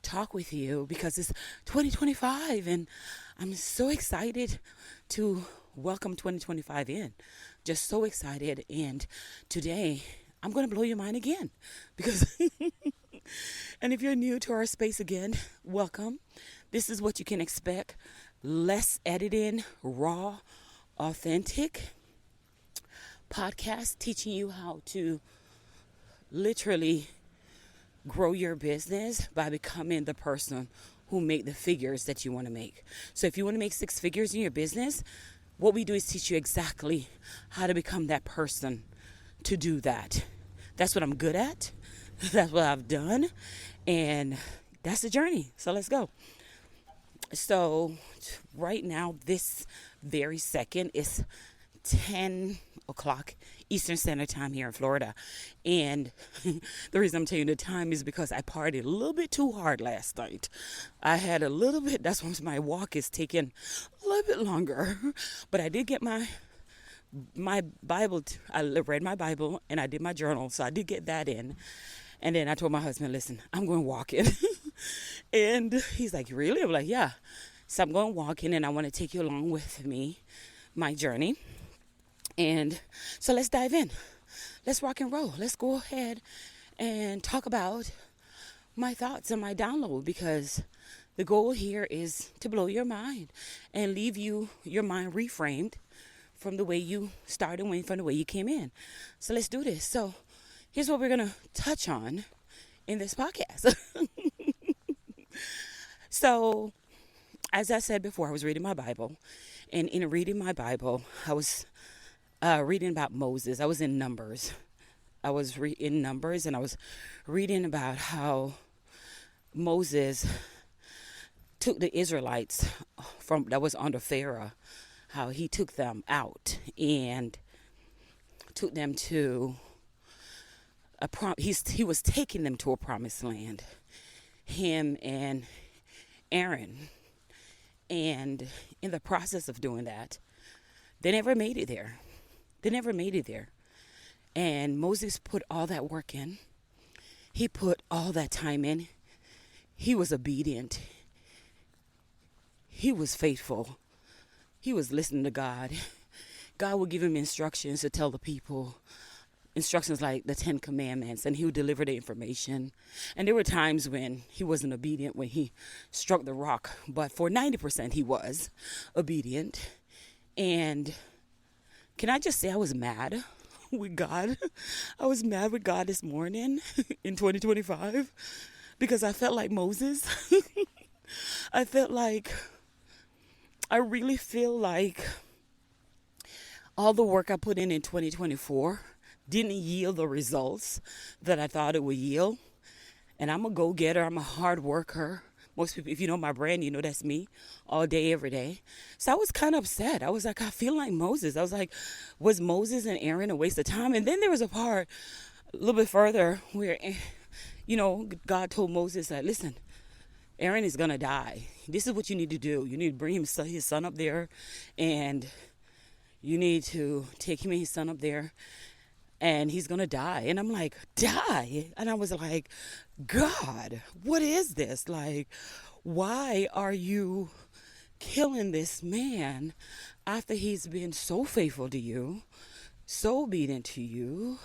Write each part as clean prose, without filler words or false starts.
talk with you because it's 2025 and I'm so excited to welcome 2025 in. Just so excited. And today I'm going to blow your mind again because, and if you're new to our space again, welcome. This is what you can expect. Less editing, raw, authentic podcast teaching you how to literally grow your business by becoming the person who make the figures that you want to make. So if you want to make 6 figures in your business, what we do is teach you exactly how to become that person to do that. That's what I'm good at. That's what I've done. And that's the journey. So let's go. So right now, this very second is 10 o'clock Eastern Standard Time here in Florida. And the reason I'm telling you the time is because I partied a little bit too hard last night. I had a little bit, that's why my walk is taking a little bit longer. But I did get my Bible, I read my Bible and I did my journal. So I did get that in. And then I told my husband, listen, I'm going walking. And he's like, really? I'm like, yeah. So I'm going walking and I want to take you along with me, my journey. And so let's dive in. Let's rock and roll. Let's go ahead and talk about my thoughts and my download, because the goal here is to blow your mind and leave your mind reframed from the way you started and from the way you came in. So let's do this. So here's what we're going to touch on in this podcast. So as I said before, I was reading my Bible. And in reading my Bible, I was reading about Moses. I was in Numbers. I was in Numbers, and I was reading about how Moses took the Israelites from that was under Pharaoh, how he took them out and took them to he was taking them to a promised land. Him and Aaron, and in the process of doing that, they never made it there. And Moses put all that work in. He put all that time in. He was obedient. He was faithful. He was listening to God. God would give him instructions to tell the people, instructions like the 10 Commandments, and he would deliver the information. And there were times when he wasn't obedient, when he struck the rock. But for 90%, he was obedient. And can I just say I was mad with God? I was mad with God this morning in 2025 because I felt like Moses. I really feel like all the work I put in 2024 didn't yield the results that I thought it would yield. And I'm a go-getter. I'm a hard worker. Most people, if you know my brand, you know that's me all day, every day. So I was kind of upset. I was like, I feel like Moses. I was like, was Moses and Aaron a waste of time? And then there was a part a little bit further where, God told Moses that, listen, Aaron is going to die. This is what you need to do. You need to bring his son up there, and you need to take him and his son up there, and he's going to die. And I'm like, die? And I was like, God, what is this? Like, why are you killing this man after he's been so faithful to you, so obedient to you,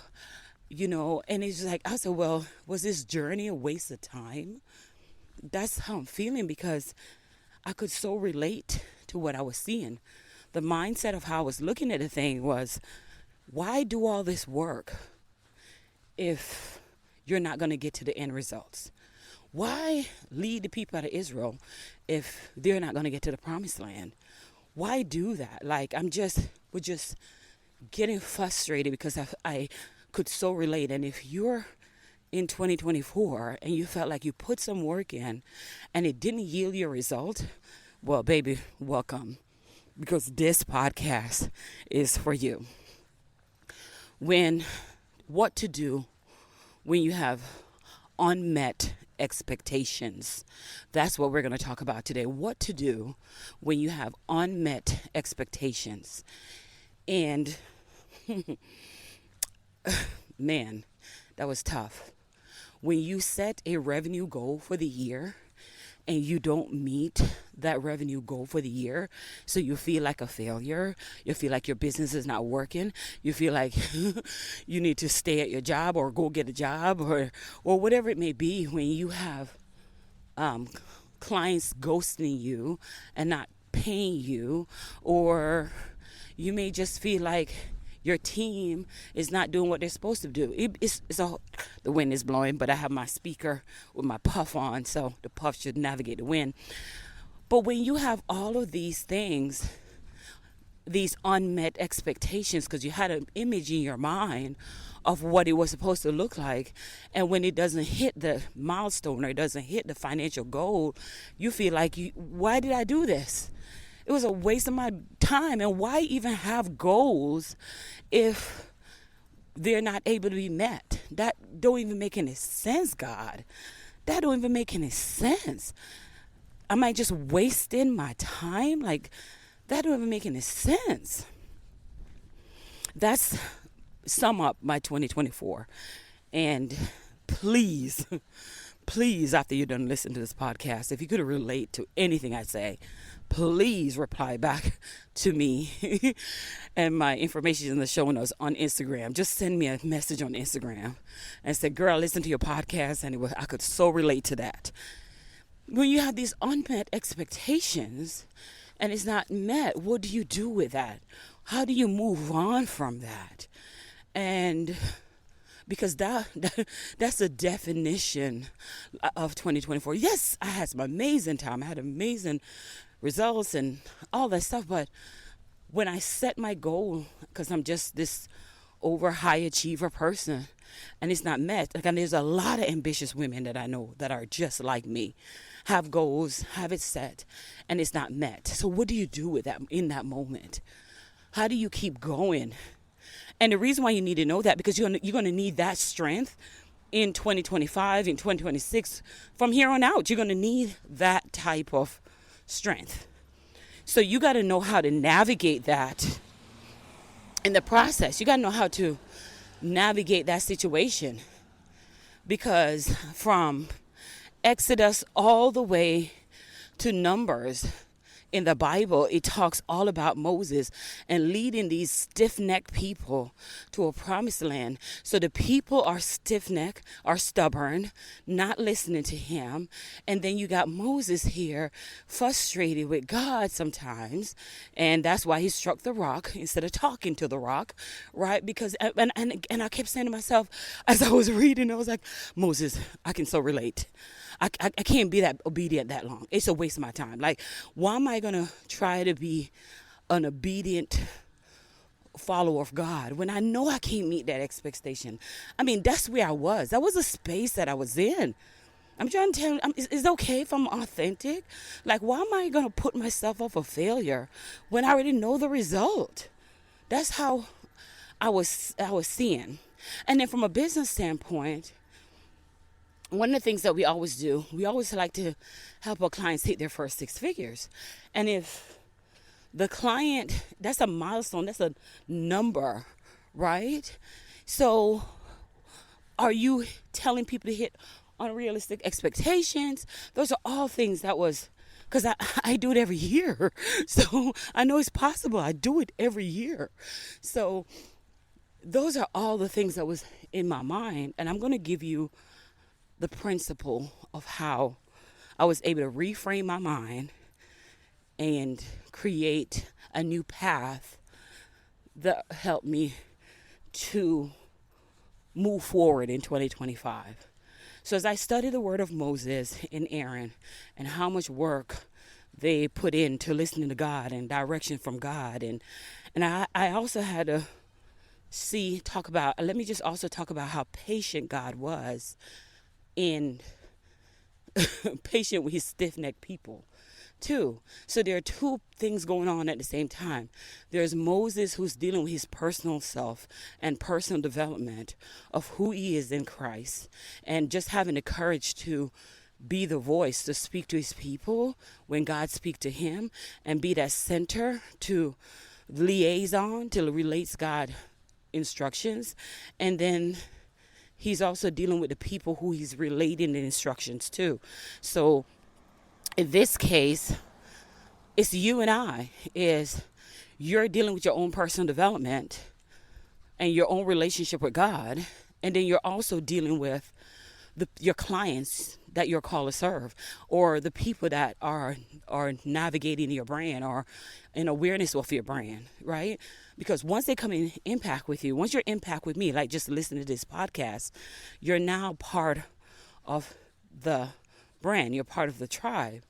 And it's like, I said, well, was this journey a waste of time? That's how I'm feeling, because I could so relate to what I was seeing. The mindset of how I was looking at the thing was, why do all this work if you're not going to get to the end results? Why lead the people out of Israel if they're not going to get to the promised land? Why do that? Like, we're just getting frustrated because I could so relate. And if you're in 2024 and you felt like you put some work in and it didn't yield your result, well, baby, welcome, because this podcast is for you. What to do when you have unmet expectations. That's what we're going to talk about today. What to do when you have unmet expectations. And man, that was tough. When you set a revenue goal for the year and you don't meet that revenue goal for the year, so you feel like a failure, you feel like your business is not working, you feel like you need to stay at your job or go get a job, or whatever it may be, when you have um, clients ghosting you and not paying you, or you may just feel like your team is not doing what they're supposed to do. The wind is blowing, but I have my speaker with my puff on, so the puff should navigate the wind. But when you have all of these things, these unmet expectations, because you had an image in your mind of what it was supposed to look like, and when it doesn't hit the milestone or it doesn't hit the financial goal, you feel like, why did I do this? It was a waste of my time. And why even have goals if they're not able to be met? That don't even make any sense, God. That don't even make any sense. Am I just wasting my time? Like, that don't even make any sense. That's sum up my 2024. And please, please, after you're done listening to this podcast, if you could relate to anything I say, please reply back to me. And my information is in the show notes on Instagram. Just send me a message on Instagram and say, girl, listen to your podcast, and I could so relate to that. When you have these unmet expectations and it's not met, what do you do with that? How do you move on from that? And because that's the definition of 2024. Yes, I had some amazing time. I had amazing results and all that stuff. But when I set my goal, because I'm just this over high achiever person, and it's not met, and there's a lot of ambitious women that I know that are just like me, have goals, have it set, and it's not met. So what do you do with that in that moment? How do you keep going? And the reason why you need to know that, because you're going to need that strength in 2025, in 2026. From here on out, you're going to need that type of strength. So you got to know how to navigate that in the process. You got to know how to navigate that situation. Because from Exodus all the way to Numbers, in the Bible, it talks all about Moses and leading these stiff-necked people to a promised land. So the people are stiff-necked, are stubborn, not listening to him. And then you got Moses here, frustrated with God sometimes. And that's why he struck the rock instead of talking to the rock, right? Because, and I kept saying to myself, as I was reading, I was like, Moses, I can so relate. I can't be that obedient that long. It's a waste of my time. Like, why am I going to try to be an obedient follower of God when I know I can't meet that expectation? I mean, that's where I was. That was a space that I was in. I'm trying to tell you, it's okay if I'm authentic. Like, why am I going to put myself up for failure when I already know the result? That's how I was seeing. And then from a business standpoint, one of the things that we always do, we always like to help our clients hit their first 6 figures. And if the client, that's a milestone, that's a number, right? So are you telling people to hit unrealistic expectations? Those are all things that was, because I do it every year. So I know it's possible. I do it every year. So those are all the things that was in my mind. And I'm going to give you the principle of how I was able to reframe my mind and create a new path that helped me to move forward in 2025. So as I studied the word of Moses and Aaron and how much work they put into listening to God and direction from God, and I also had to let me just also talk about how patient God was in patient with his stiff-necked people too. So there are two things going on at the same time. There's Moses, who's dealing with his personal self and personal development of who he is in Christ, and just having the courage to be the voice to speak to his people when God speaks to him, and be that center to liaison to relates God instructions. And then he's also dealing with the people who he's relating the instructions to. So In this case, it's you and I. Is you're dealing with your own personal development and your own relationship with God, and then you're also dealing with your clients that you're called to serve, or the people that are navigating your brand or in awareness of your brand, right? Because once they come in impact with you, once you're impact with me, like just listening to this podcast, you're now part of the brand. You're part of the tribe.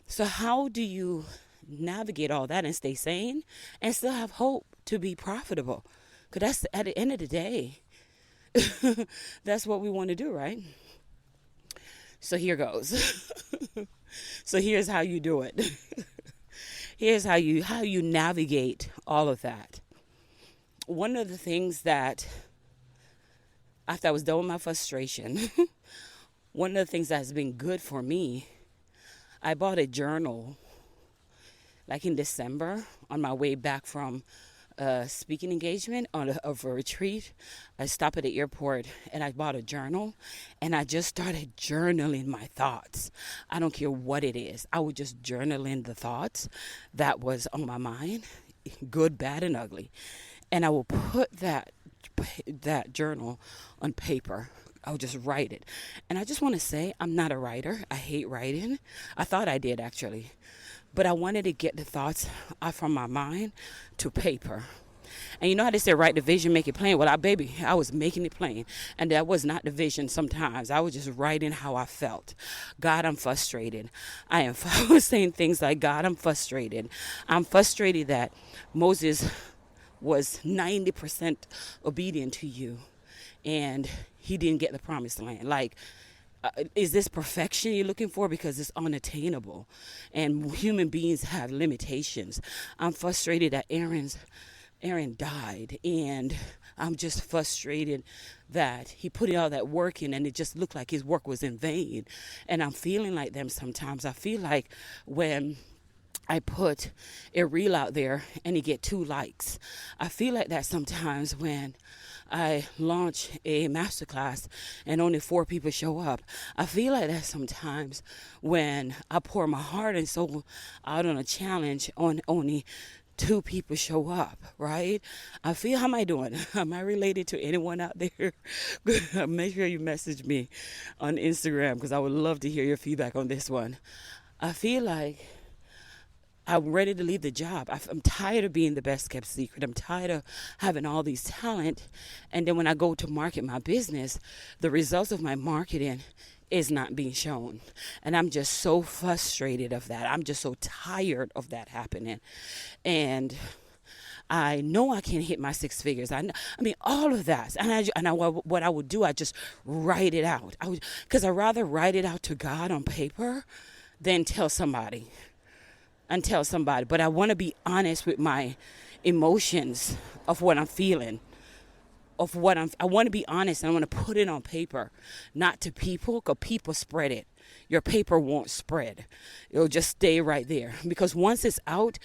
So how do you navigate all that and stay sane and still have hope to be profitable? Because that's at the end of the day, that's what we want to do, right? So here goes. So here's how you do it. Here's how you navigate all of that. One of the things that, after I was done with my frustration, one of the things that has been good for me, I bought a journal like in December on my way back from a speaking engagement of a retreat. I stopped at the airport and I bought a journal and I just started journaling my thoughts. I don't care what it is. I would just journal in the thoughts that was on my mind, good, bad, and ugly. And I will put that journal on paper. I would just write it. And I just want to say, I'm not a writer. I hate writing. I thought I did, actually. But I wanted to get the thoughts from my mind to paper. And you know how they say, write the vision, make it plain? Well, I was making it plain. And that was not the vision sometimes. I was just writing how I felt. God, I'm frustrated. I was saying things like, God, I'm frustrated. I'm frustrated that Moses was 90% obedient to you and he didn't get the promised land. Like, is this perfection you're looking for? Because it's unattainable and human beings have limitations. I'm frustrated that Aaron died, and I'm just frustrated that he put all that work in and it just looked like his work was in vain. And I'm feeling like them sometimes. I feel like when I put a reel out there and you get 2 likes. I feel like that sometimes when I launch a masterclass and only 4 people show up. I feel like that sometimes when I pour my heart and soul out on a challenge on only 2 people show up, right? I feel, how am I doing? Am I related to anyone out there? Make sure you message me on Instagram because I would love to hear your feedback on this one. I feel like I'm ready to leave the job. I'm tired of being the best kept secret. I'm tired of having all these talent. And then when I go to market my business, the results of my marketing is not being shown. And I'm just so frustrated of that. I'm just so tired of that happening. And I know I can hit my 6 figures. I mean, all of that. What I would do, I just write it out. Because I'd rather write it out to God on paper than tell somebody. But I want to be honest with my emotions of what I'm feeling, I want to be honest, and I want to put it on paper, not to people, because people spread it. Your paper won't spread. It'll just stay right there, because once it's out,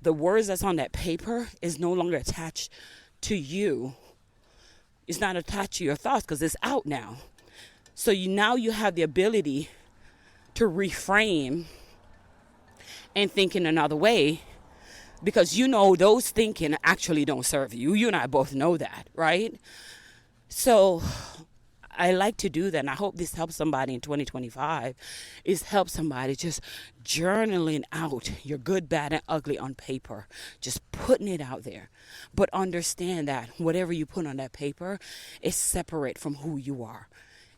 the words that's on that paper is no longer attached to you. It's not attached to your thoughts because it's out now. So now you have the ability to reframe and think in another way, because you know those thinking actually don't serve you. You and I both know that, right? So I like to do that, and I hope this helps somebody in 2025, is help somebody just journaling out your good, bad, and ugly on paper, just putting it out there. But understand that whatever you put on that paper is separate from who you are.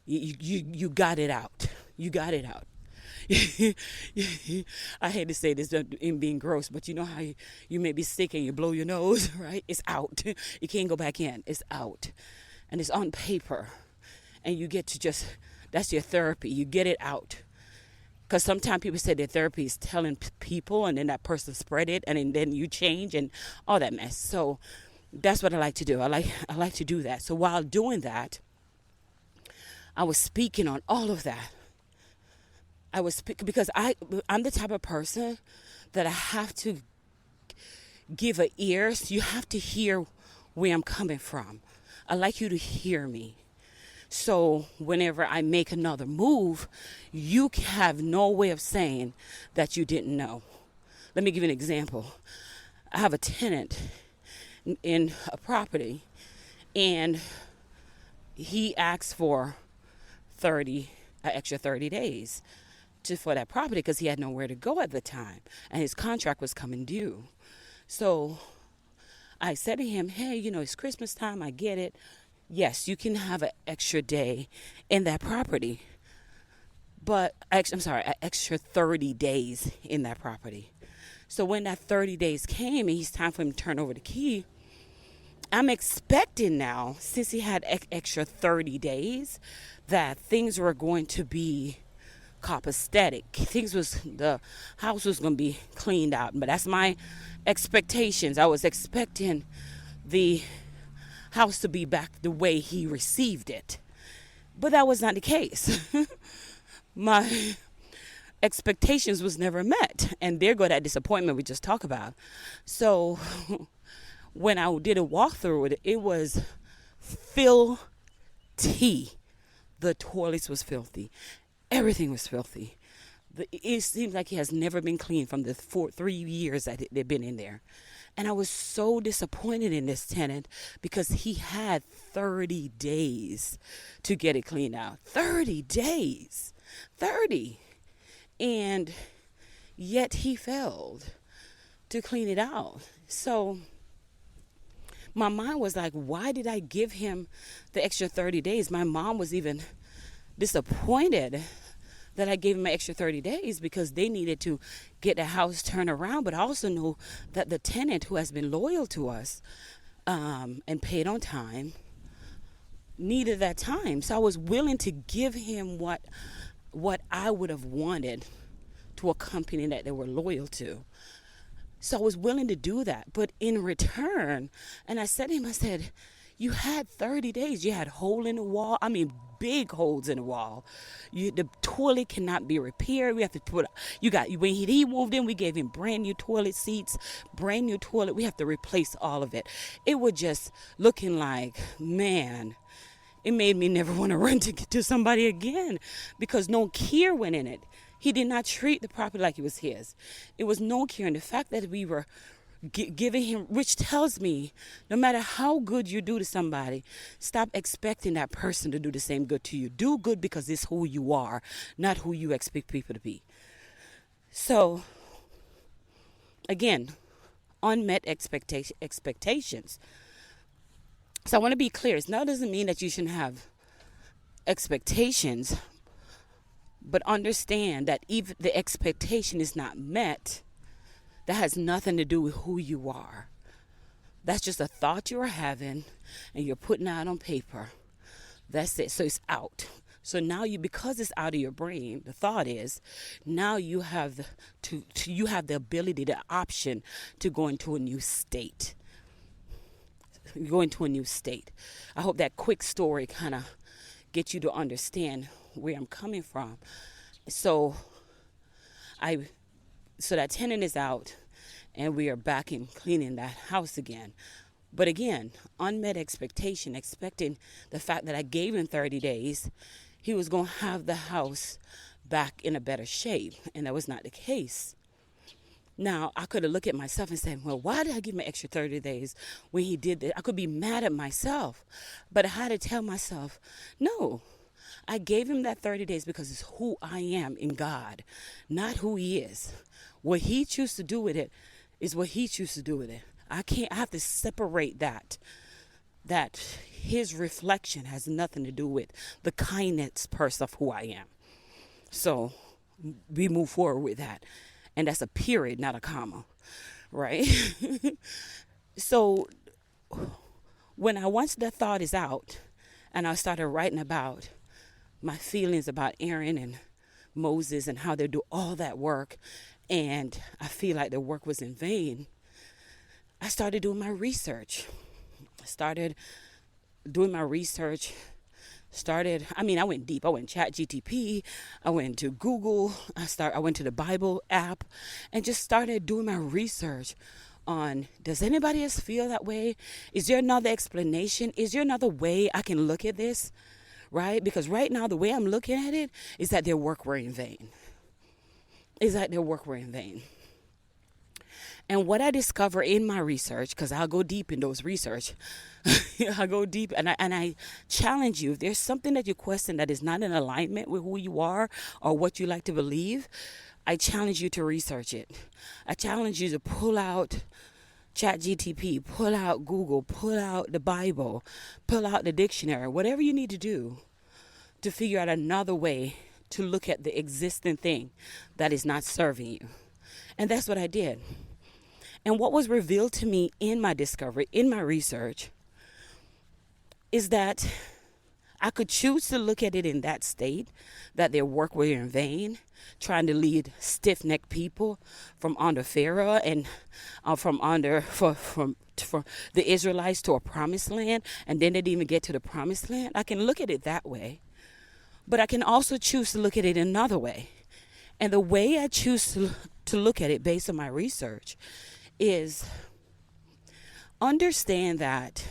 You got it out. You got it out. I hate to say this in being gross, but you know how you may be sick and you blow your nose, right? It's out. You can't go back in. It's out. And it's on paper. And you get to that's your therapy. You get it out. Because sometimes people say their therapy is telling people, and then that person spread it, and then you change and all that mess. So that's what I like to do. I like to do that. So while doing that, I was speaking on all of that. Because I'm the type of person that I have to give an ear. So you have to hear where I'm coming from. I like you to hear me. So whenever I make another move, you have no way of saying that you didn't know. Let me give you an example. I have a tenant in a property, and he asked for an extra 30 days for that property because he had nowhere to go at the time, and his contract was coming due. So I said to him, hey, it's Christmas time. I get it. Yes, you can have an extra day in that property. But, I'm sorry, an extra 30 days in that property. So when that 30 days came and it's time for him to turn over the key, I'm expecting now, since he had extra 30 days, that things were going to be copacetic. The house was going to be cleaned out. But that's my expectations. I was expecting the house to be back the way he received it. But that was not the case. My expectations was never met. And there go that disappointment we just talked about. So when I did a walkthrough with it, it was filthy. The toilets was filthy. Everything was filthy. It seems like it has never been cleaned from the 3 years that they've been in there. And I was so disappointed in this tenant because he had 30 days to get it cleaned out. 30 days. 30. And yet he failed to clean it out. So my mind was like, why did I give him the extra 30 days? My mom was even disappointed that I gave him an extra 30 days because they needed to get the house turned around. But I also know that the tenant who has been loyal to us and paid on time needed that time. So I was willing to give him what I would have wanted to a company that they were loyal to. So I was willing to do that. But in return, and I said to him, I said, you had 30 days. You had a hole in the wall. I mean, big holes in the wall. The toilet cannot be repaired. We have to when he moved in, we gave him brand new toilet seats, brand new toilet. We have to replace all of it. It was just looking like, man, it made me never want to run to somebody again because no care went in it. He did not treat the property like it was his. It was no care. And the fact that we were giving him, which tells me no matter how good you do to somebody, stop expecting that person to do the same good to you. Do good because it's who you are, not who you expect people to be. So again, unmet expectations. So I want to be clear. It now doesn't mean that you shouldn't have expectations, but understand that even the expectation is not met, that has nothing to do with who you are. That's just a thought you're having and you're putting out on paper. That's it. So it's out. So now because it's out of your brain, the thought is, now you have you have the ability, the option to go into a new state. Go into a new state. I hope that quick story kind of gets you to understand where I'm coming from. So that tenant is out and we are back in cleaning that house again. But again, unmet expectation, expecting the fact that I gave him 30 days, he was going to have the house back in a better shape. And that was not the case. Now, I could have looked at myself and said, well, why did I give him an extra 30 days when he did that? I could be mad at myself. But I had to tell myself, no, I gave him that 30 days because it's who I am in God, not who he is. What he chooses to do with it is what he chooses to do with it. I have to separate that his reflection has nothing to do with the kindness person of who I am. So we move forward with that. And that's a period, not a comma, right? So once that thought is out and I started writing about my feelings about Aaron and Moses and how they do all that work, and I feel like the work was in vain, I started doing my research. I went deep. I went ChatGPT. I went to Google. I went to the Bible app and just started doing my research on, does anybody else feel that way? Is there another explanation? Is there another way I can look at this? right? Because right now, the way I'm looking at it is that their work were in vain. And what I discover in my research, because I'll go deep in those research, I go deep and I challenge you. If there's something that you question that is not in alignment with who you are or what you like to believe, I challenge you to research it. I challenge you to pull out ChatGTP, pull out Google, pull out the Bible, pull out the dictionary, whatever you need to do to figure out another way to look at the existing thing that is not serving you. And that's what I did. And what was revealed to me in my discovery, in my research, is that I could choose to look at it in that state, that their work were in vain, trying to lead stiff-necked people from under Pharaoh and from the Israelites to a promised land, and then they didn't even get to the promised land. I can look at it that way, but I can also choose to look at it another way. And the way I choose to look at it based on my research is understand that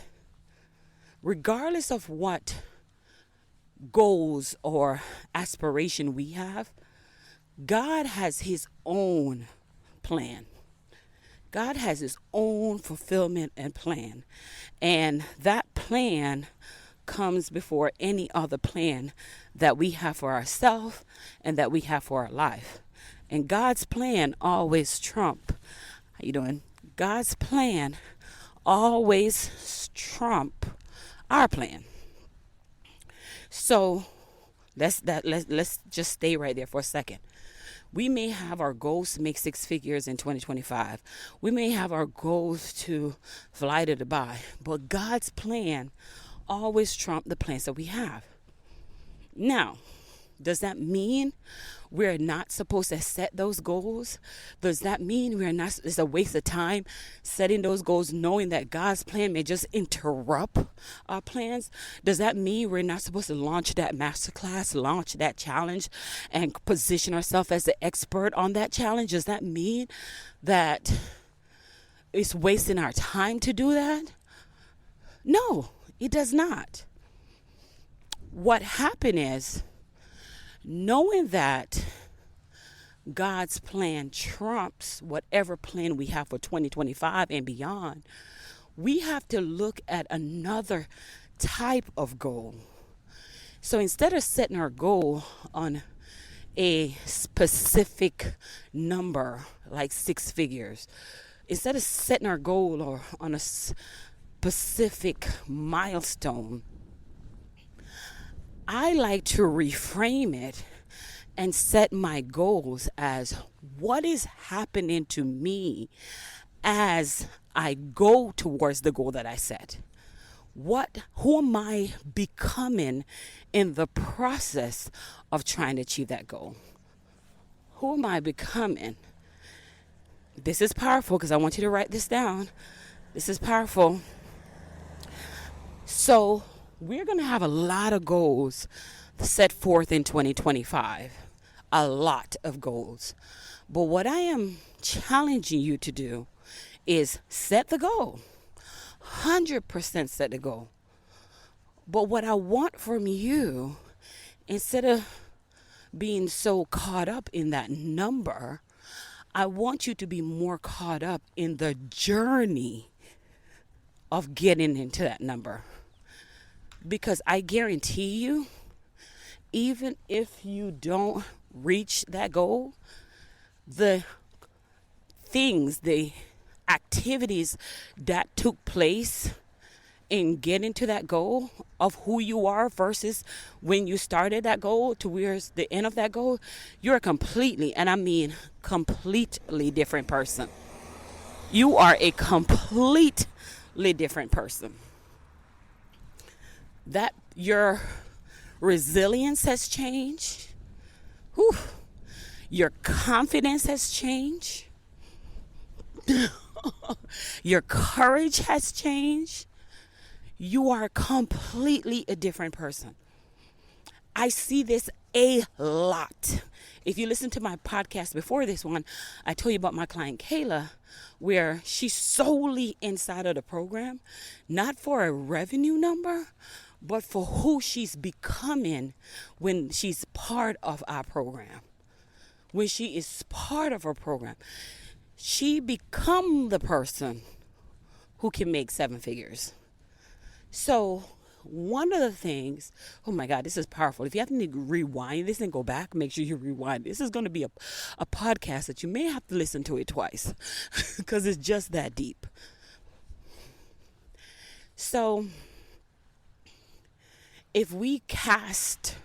regardless of what goals or aspiration we have, God has his own plan. God has his own fulfillment and plan. And that plan comes before any other plan that we have for ourselves and that we have for our life. And God's plan always trump. How you doing? God's plan always trump our plan. So let's just stay right there for a second. We may have our goals to make 6 figures in 2025. We may have our goals to fly to Dubai, but God's plan always trump the plans that we have. Now, does that mean we're not supposed to set those goals? Does that mean it's a waste of time setting those goals knowing that God's plan may just interrupt our plans? Does that mean we're not supposed to launch that masterclass, launch that challenge, and position ourselves as the expert on that challenge? Does that mean that it's wasting our time to do that? No, it does not. What happened is, knowing that God's plan trumps whatever plan we have for 2025 and beyond, we have to look at another type of goal. So instead of setting our goal on a specific number, like 6 figures, instead of setting our goal or on a specific milestone, I like to reframe it and set my goals as what is happening to me as I go towards the goal that I set. Who am I becoming in the process of trying to achieve that goal? Who am I becoming? This is powerful because I want you to write this down. This is powerful. So we're going to have a lot of goals set forth in 2025. A lot of goals. But what I am challenging you to do is set the goal. 100% set the goal. But what I want from you, instead of being so caught up in that number, I want you to be more caught up in the journey of getting into that number. Because I guarantee you, even if you don't reach that goal, the activities that took place in getting to that goal of who you are versus when you started that goal to where's the end of that goal, you're a completely, and I mean completely different person. You are a completely different person. That your resilience has changed. Whew. Your confidence has changed. Your courage has changed. You are completely a different person. I see this a lot. If you listen to my podcast before this one, I told you about my client Kayla, where she's solely inside of the program, not for a revenue number, but for who she's becoming when she's part of our program. When she is part of our program, she become the person who can make 7 figures. So one of the things, oh my God, this is powerful. If you have to rewind this and go back, make sure you rewind. This is going to be a podcast that you may have to listen to it twice because it's just that deep. So if we cast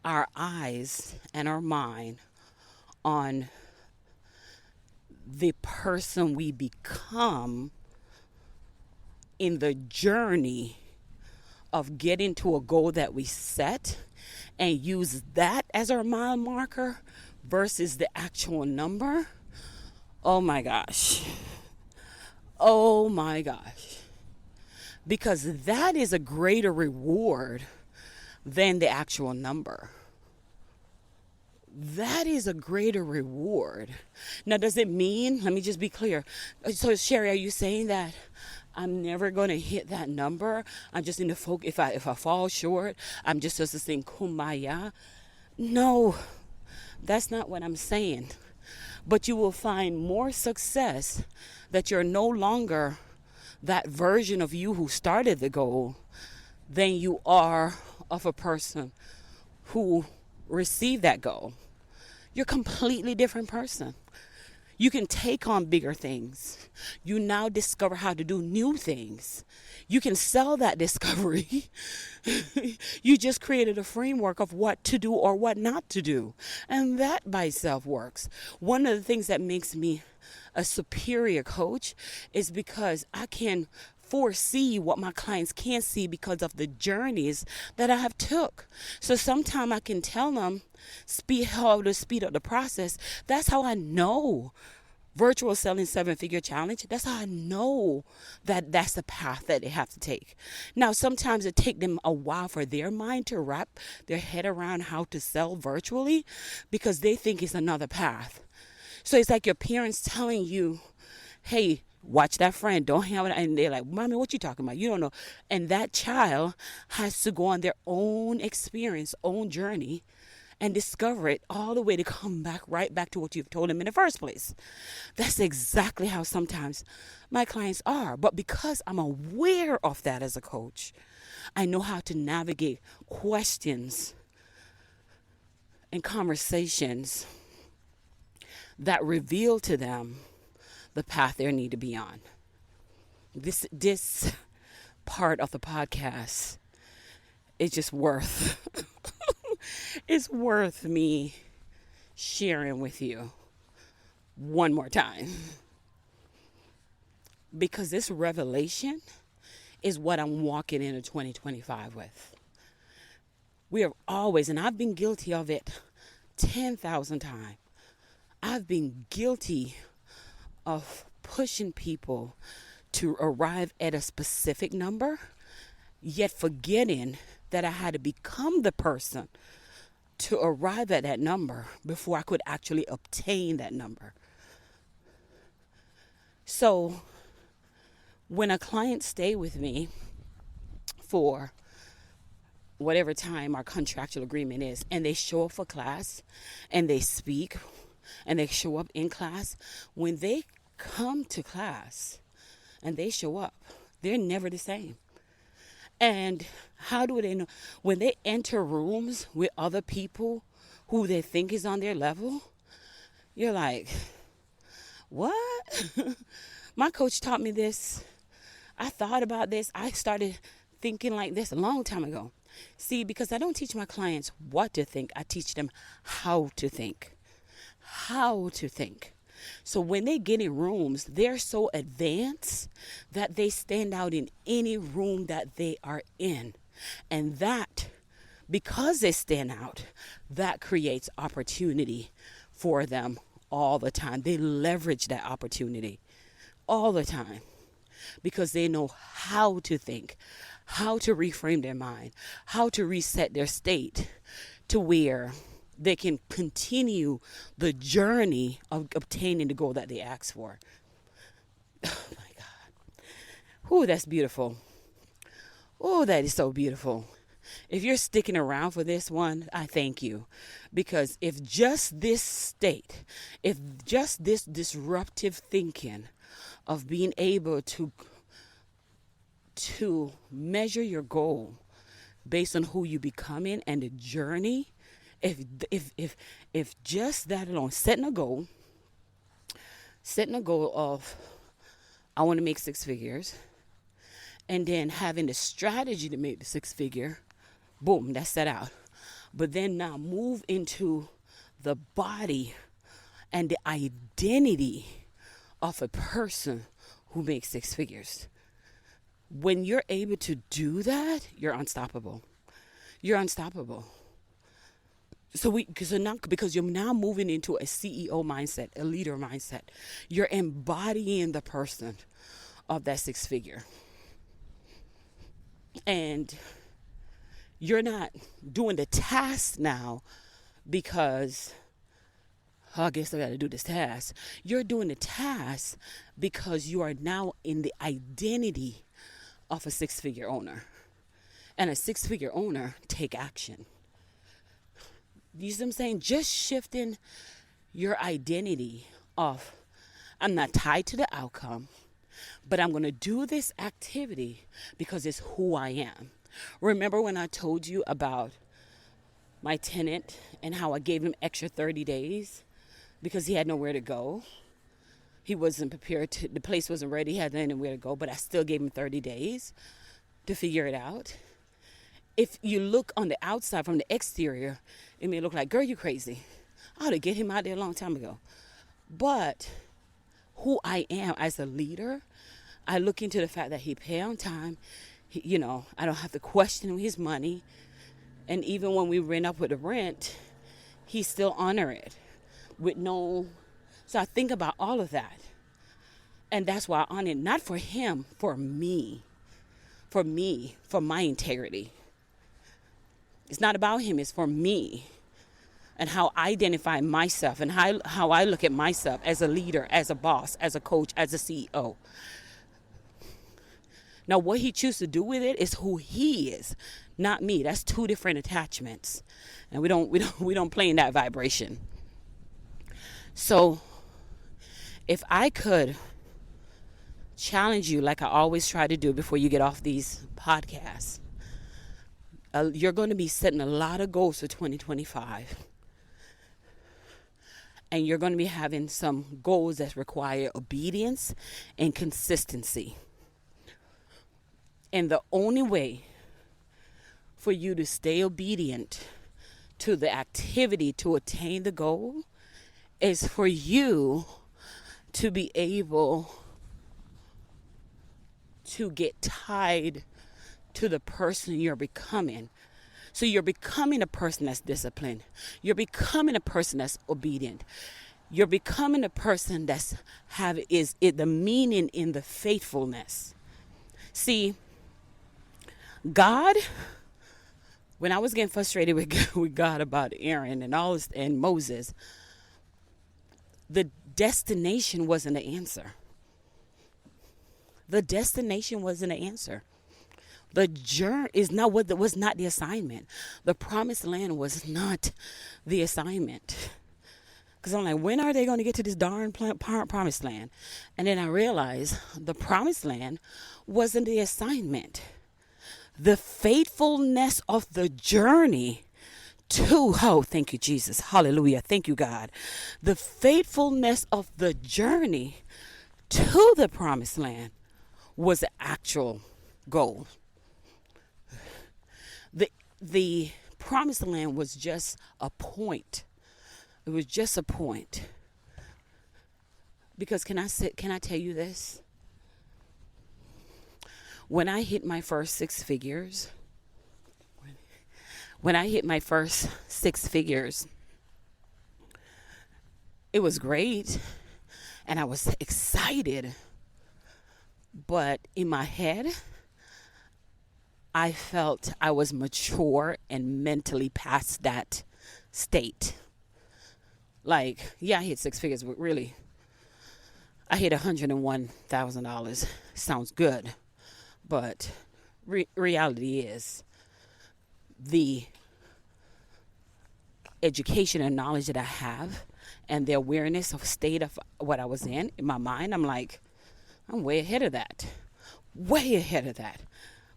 our eyes and our mind on the person we become in the journey of getting to a goal that we set, and use that as our mile marker versus the actual number, oh my gosh. Oh my gosh. Because that is a greater reward than the actual number. That is a greater reward. Now, does it mean, let me just be clear. So, Sherry, are you saying that I'm never going to hit that number? I'm just in the focus. If I fall short, I'm just supposed to sing kumbaya? No, that's not what I'm saying. But you will find more success that you're no longer that version of you who started the goal than you are of a person who received that goal. You're a completely different person. You can take on bigger things. You now discover how to do new things. You can sell that discovery. You just created a framework of what to do or what not to do. And that by itself works. One of the things that makes me a superior coach is because I can foresee what my clients can't see because of the journeys that I have took. So sometimes I can tell them how to speed up the process. That's how I know virtual selling 7-figure challenge. That's how I know that that's the path that they have to take. Now, sometimes it takes them a while for their mind to wrap their head around how to sell virtually because they think it's another path. So it's like your parents telling you, hey, watch that friend, don't have it. And they're like, Mommy, what you talking about? You don't know. And that child has to go on their own experience, own journey, and discover it all the way to come back right back to what you've told them in the first place. That's exactly how sometimes my clients are. But because I'm aware of that as a coach, I know how to navigate questions and conversations that reveal to them the path they need to be on. This part of the podcast is just worth it's worth me sharing with you one more time, because this revelation is what I'm walking into 2025 with. We are always, and I've been guilty of it 10,000 times. I've been guilty of pushing people to arrive at a specific number, yet forgetting that I had to become the person to arrive at that number before I could actually obtain that number. So when a client stay with me for whatever time our contractual agreement is, and they show up for class and they speak and they show up in class, when they come to class and they show up, they're never the same. And how do they know? When they enter rooms with other people who they think is on their level, you're like, what? My coach taught me this. I thought about this. I started thinking like this a long time ago. See, because I don't teach my clients what to think. I teach them how to think. How to think. So when they get in rooms, they're so advanced that they stand out in any room that they are in. And that, because they stand out, that creates opportunity for them all the time. They leverage that opportunity all the time because they know how to think, how to reframe their mind, how to reset their state to where they can continue the journey of obtaining the goal that they asked for. Oh my God. Ooh, that's beautiful. Oh, that is so beautiful. If you're sticking around for this one, I thank you. Because if just this state, if just this disruptive thinking of being able to measure your goal based on who you becoming and the journey, if just that alone, setting a goal of I want to make six figures, and then having the strategy to make the six figure, boom, that's set out. But then now move into the body and the identity of a person who makes six figures. When you're able to do that, you're unstoppable. You're unstoppable. Because you're now moving into a CEO mindset, a leader mindset. You're embodying the person of that six figure. And you're not doing the task now because, oh, I guess I got to do this task. You're doing the task because you are now in the identity of a six-figure owner. And a six-figure owner take action. You see what I'm saying? Just shifting your identity of, I'm not tied to the outcome, but I'm going to do this activity because it's who I am. Remember when I told you about my tenant and how I gave him extra 30 days because he had nowhere to go? He wasn't prepared to, the place wasn't ready, he had nowhere to go, but I still gave him 30 days to figure it out. If you look on the outside from the exterior, it may look like, girl, you crazy. I ought to get him out there a long time ago. But who I am as a leader, I look into the fact that he paid on time. I don't have to question his money. And even when we rent up with the rent, he still honor it with no. So I think about all of that. And that's why I honor it, not for him, for me, for my integrity. It's not about him, it's for me and how I identify myself and how I look at myself as a leader, as a boss, as a coach, as a CEO. Now, what he chooses to do with it is who he is, not me. That's two different attachments, and we don't play in that vibration. So, if I could challenge you, like I always try to do before you get off these podcasts, you're going to be setting a lot of goals for 2025, and you're going to be having some goals that require obedience and consistency. And the only way for you to stay obedient to the activity to attain the goal is for you to be able to get tied to the person you're becoming. So you're becoming a person that's disciplined. You're becoming a person that's obedient. You're becoming a person that's the meaning in the faithfulness. See, God, when I was getting frustrated with God about Aaron and all this, and Moses, the destination wasn't the answer. The destination wasn't the answer. The journey is not was not the assignment. The promised land was not the assignment. Because I'm like, when are they going to get to this darn promised land? And then I realized the promised land wasn't the assignment. The faithfulness of the journey thank you, Jesus. Hallelujah. Thank you, God. The faithfulness of the journey to the promised land was the actual goal. The promised land was just a point. It was just a point. Because can I tell you this? When I hit my first six figures, it was great and I was excited. But in my head, I felt I was mature and mentally past that state. Like, yeah, I hit six figures, but really, I hit $101,000. Sounds good. But reality is the education and knowledge that I have and the awareness of state of what I was in my mind, I'm like, I'm way ahead of that. Way ahead of that.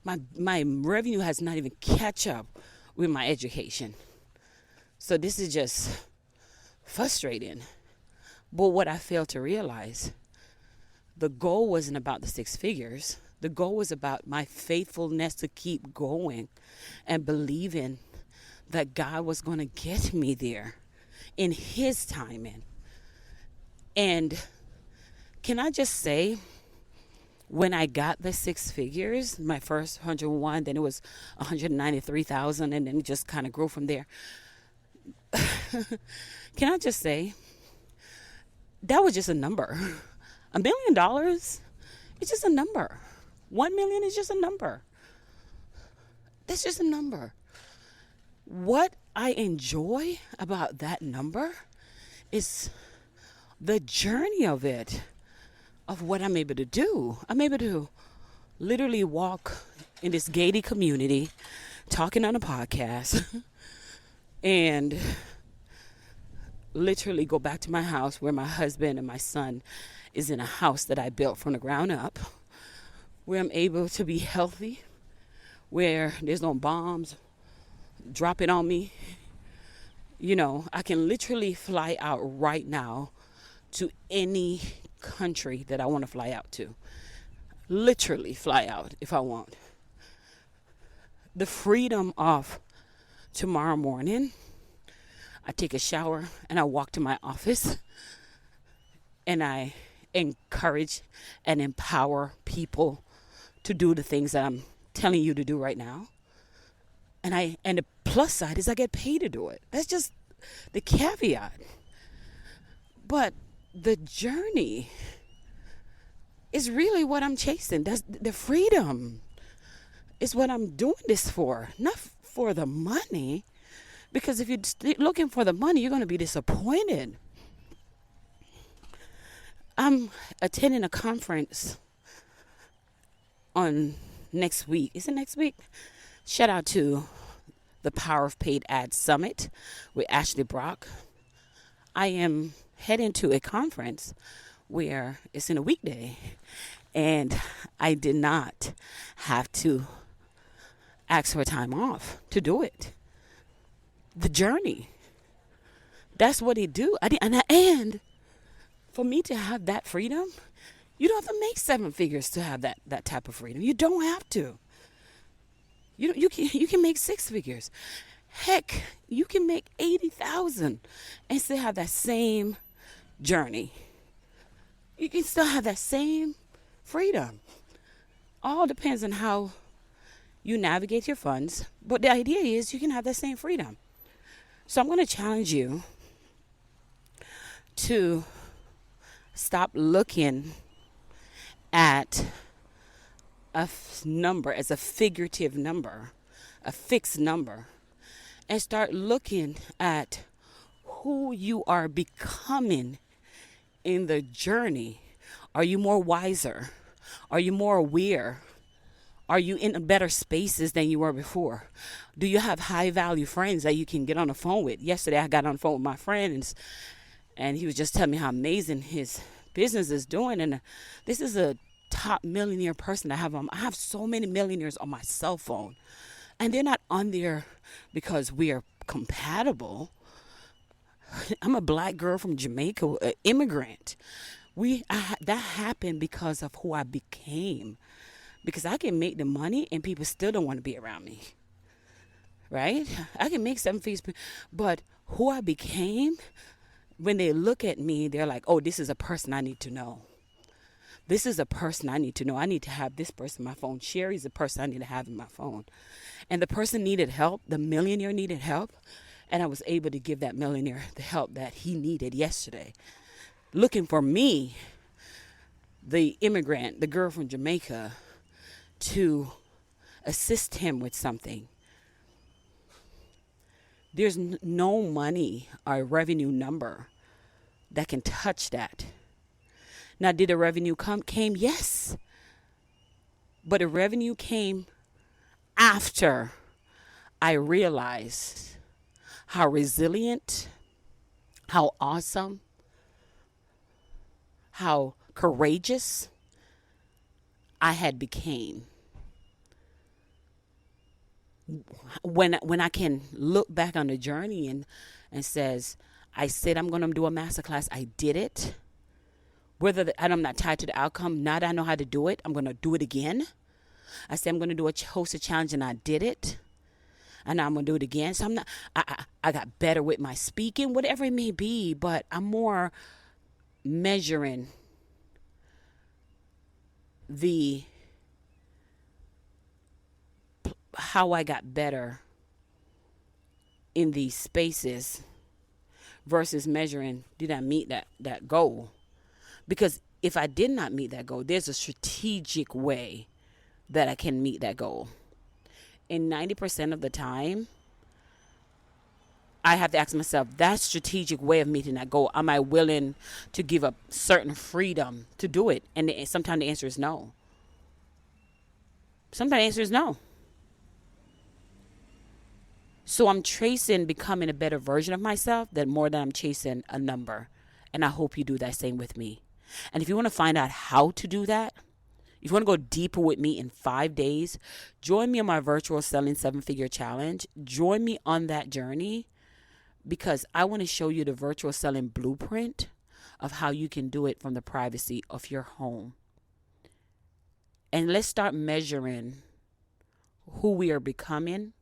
My revenue has not even catch up with my education. So this is just frustrating. But what I failed to realize, the goal wasn't about the 6 figures. The goal was about my faithfulness to keep going and believing that God was going to get me there in His timing. And can I just say, when I got the 6 figures, my first 101, then it was 193,000, and then it just kind of grew from there. Can I just say, that was just a number. $1 million, it's just a number. 1 million is just a number. That's just a number. What I enjoy about that number is the journey of it, of what I'm able to do. I'm able to literally walk in this gated community, talking on a podcast, and literally go back to my house where my husband and my son is in a house that I built from the ground up, where I'm able to be healthy, where there's no bombs dropping on me. You know, I can literally fly out right now to any country that I want to fly out to. Literally fly out if I want. The freedom of tomorrow morning, I take a shower and I walk to my office and I encourage and empower people to do the things that I'm telling you to do right now. And the plus side is I get paid to do it. That's just the caveat. But the journey is really what I'm chasing. That's the freedom is what I'm doing this for, not for the money. Because if you're looking for the money, you're going to be disappointed. I'm attending a conference on next week. Is it next week? Shout out to the Power of Paid Ads Summit with Ashley Brock. I am heading to a conference where it's in a weekday, and I did not have to ask for time off to do it. The journey. That's what it do. And for me to have that freedom, you don't have to make 7 figures to have that type of freedom. You don't have to. You can make 6 figures. Heck, you can make 80,000 and still have that same journey. You can still have that same freedom. All depends on how you navigate your funds. But the idea is you can have that same freedom. So I'm going to challenge you to stop looking at a number as a figurative number, a fixed number, and start looking at who you are becoming in the journey. Are you more wiser? Are you more aware? Are you in better spaces than you were before? Do you have high value friends that you can get on the phone with? Yesterday I got on the phone with my friend and he was just telling me how amazing his business is doing. And this is a top millionaire person I have so many millionaires on my cell phone, and they're not on there because we are compatible. I'm a black girl from Jamaica, an immigrant. That happened because of who I became. Because I can make the money and people still don't want to be around me. Right? I can make 7 figures, but who I became, when they look at me, they're like, oh, this is a person I need to know. This is a person I need to know. I need to have this person in my phone. Sherry's the person I need to have in my phone. And the person needed help. The millionaire needed help. And I was able to give that millionaire the help that he needed yesterday. Looking for me, the immigrant, the girl from Jamaica, to assist him with something. There's no money or revenue number that can touch that. Now, did the revenue came? Yes. But the revenue came after I realized how resilient, how awesome, how courageous I had became. When I can look back on the journey and says, I said I'm going to do a masterclass, I did it. And I'm not tied to the outcome. Now that I know how to do it, I'm going to do it again. I said I'm going to host a challenge, and I did it. And now I'm going to do it again. So I got better with my speaking, whatever it may be, but I'm more measuring how I got better in these spaces versus measuring, did I meet that goal? Because if I did not meet that goal, there's a strategic way that I can meet that goal. And 90% of the time, I have to ask myself, that strategic way of meeting that goal, am I willing to give up certain freedom to do it? And sometimes the answer is no. Sometimes the answer is no. So I'm chasing becoming a better version of myself more than I'm chasing a number. And I hope you do that same with me. And if you want to find out how to do that, if you want to go deeper with me in 5 days, join me on my virtual selling 7-figure challenge. Join me on that journey, because I want to show you the virtual selling blueprint of how you can do it from the privacy of your home. And let's start measuring who we are becoming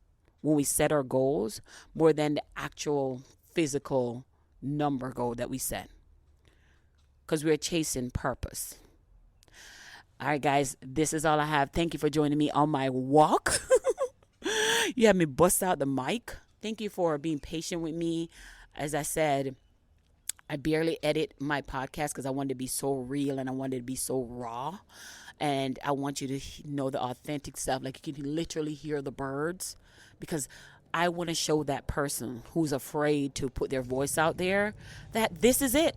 when we set our goals more than the actual physical number goal that we set. Because we're chasing purpose. All right, guys, this is all I have. Thank you for joining me on my walk. You had me bust out the mic. Thank you for being patient with me. As I said, I barely edit my podcast because I wanted to be so real and I wanted to be so raw. And I want you to know the authentic stuff. Like, you can literally hear the birds, because I want to show that person who's afraid to put their voice out there that this is it.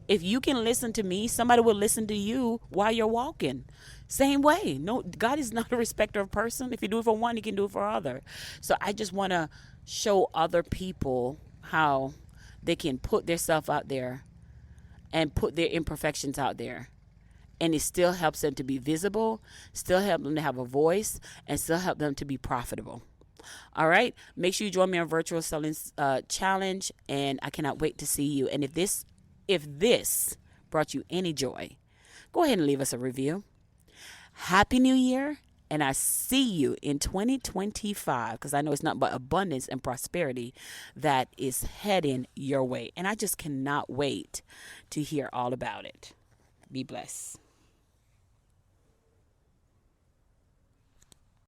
If you can listen to me, somebody will listen to you while you're walking. Same way. No, God is not a respecter of person. If you do it for one, He can do it for other. So I just want to show other people how they can put themselves out there and put their imperfections out there. And it still helps them to be visible, still help them to have a voice, and still help them to be profitable. All right. Make sure you join me on virtual selling challenge, and I cannot wait to see you. And if this brought you any joy, go ahead and leave us a review. Happy New Year, and I see you in 2025, because I know it's not but abundance and prosperity that is heading your way. And I just cannot wait to hear all about it. Be blessed.